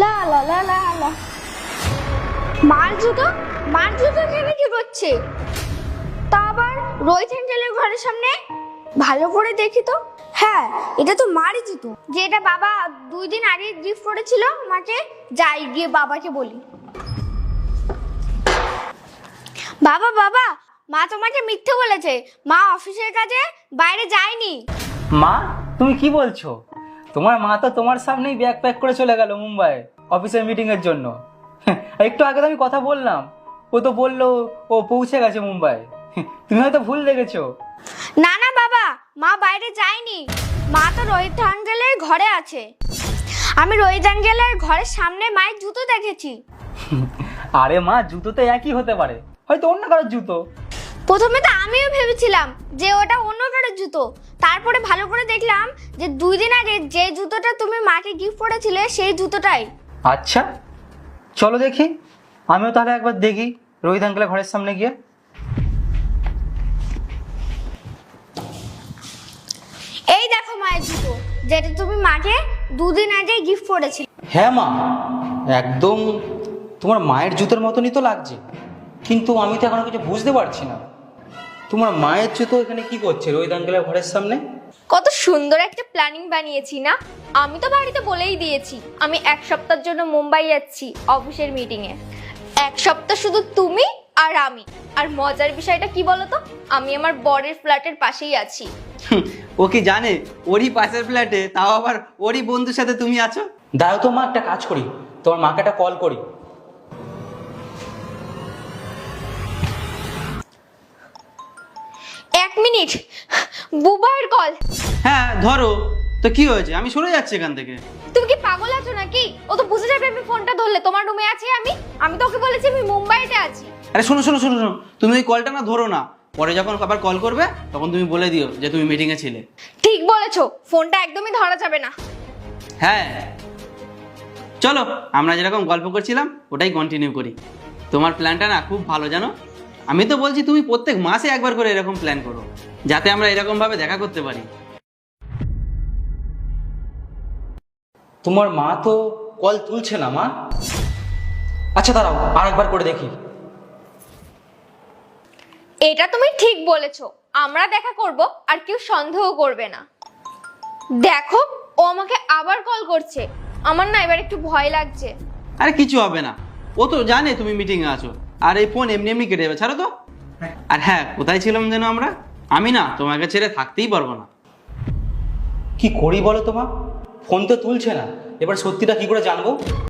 লা লা লা লা লা। মার জুতো এখানে কি করছে? তা আবার রোহিত আঙ্কেলের ঘরের সামনে। ভালো করে দেখি তো। হ্যাঁ, এটা তো মারই জুতো, যেটা বাবা 2 দিন আগে গিফট করেছিল মাকে। যাই গিয়ে বাবাকে বলি। বাবা বাবা, মা তোমাকে মিথ্যে বলেছে। মা অফিসের কাজে বাইরে যায়নি। মা, তুমি কি বলছো? তোমার মা তো তোমার সামনেই ব্যাগ প্যাক করে চলে গেল মুম্বাই অফিসের মিটিং এর জন্য। একটু আগে তো আমি কথা বললাম, ও তো বললো ও পৌঁছে গেছে মুম্বাই। তুমি হয়তো ভুল দেখেছো। না না বাবা, মা বাইরে যায়নি। মা তো রোহিত আঙ্কেলের ঘরে আছে। আমি রোহিত আঙ্কেলের ঘরের সামনে মায়ের জুতো দেখেছি। আরে মা, জুতো তো একই হতে পারে, হয়তো অন্য কারোর জুতো। প্রথমে তো আমিও ভেবেছিলাম যে ওটা অন্য কারোর জুতো। তারপরে ভালো করে দেখলাম যে 2 দিন আগে যে জুতোটা তুমি মাকে গিফট করেছিলে সেই জুতোটাই। আচ্ছা, চলো দেখি। আমিও তাহলে একবার দেখি রোহিত আঙ্কেলের ঘরের সামনে গিয়ে। এই দেখো মায়ের জুতো, যেটা তুমি মাকে 2 দিন আগে গিফট করেছিলে। হ্যাঁ মা, একদম তোমার মায়ের জুতোর মতনই তো লাগছে, কিন্তু আমি তো এখনো কিছু বুঝতে পারছি না। তোমার মায়ের জুতো এখানে কি করছে রোহিত আঙ্কেলের ঘরের সামনে? কত সুন্দর একটা প্ল্যানিং বানিয়েছি না? আমি তো বাড়িতে বলেই দিয়েছি আমি 1 সপ্তাহের জন্য মুম্বাই যাচ্ছি অফিসের মিটিং এ। 1 সপ্তাহ শুধু তুমি আর আমি। আর মজার বিষয়টা কি বলতো, আমি আমার বরের ফ্ল্যাটের পাশেই আছি। ও কি জানে ওরই পাশের ফ্ল্যাটে, তাও আবার ওরই বন্ধুর সাথে তুমি আছো? দাও তো মা, একটা কাজ করি, তোমার মাকে একটা কল করি। 1 মিনিট, বুবাইয়ের কল। হ্যাঁ ধরো। তো কি হয়েছে, আমি সরে যাচ্ছি এখান থেকে। তুমি কি পাগল আছো নাকি? ও তো বুঝে যাবে আমি ফোনটা ধরলে তোমার রুমে আছি। আমি তো ওকে বলেছি আমি মুম্বাইতে আছি। আরে শোনো শোনো শোনো শোনো, তুমি ওই কলটা না ধরো না। পরে যখন আবার কল করবে তখন তুমি বলে দিও যে তুমি মিটিংয়ে ছিলে। ঠিক বলেছো, ফোনটা একদমই ধরা যাবে না। হ্যাঁ চলো, আমরা যেরকম গল্প করছিলাম ওটাই কন্টিনিউ করি। তোমার প্ল্যানটা না খুব ভালো জানো। আমি তো বলছি তুমি প্রত্যেক মাসে একবার করে এরকম প্ল্যান করো, যাতে আমরা এরকম ভাবে দেখা করতে পারি। তোমার মা তো কল তুলছে না মা। আচ্ছা দাঁড়াও, আর একবার করে দেখি। এটা তুমি ঠিক বলেছো, আমরা দেখা করব আর কেউ সন্দেহ করবে না। দেখো, ও আমাকে আবার কল করছে। আমার না এবার একটু ভয় লাগছে। আরে কিছু হবে না, ও তো জানে তুমি মিটিংয়ে আছো। আর এই ফোন এমনি এমনি কেটে যাবে, ছাড়ো তো। আর হ্যাঁ, কোথায় ছিলাম যেন আমরা? আমি না তোমাকে ছেড়ে থাকতেই পারবো না। কি করি বলো তোমা, ফোন তো তুলছে না, এবার সত্যিটা কি করে জানবো?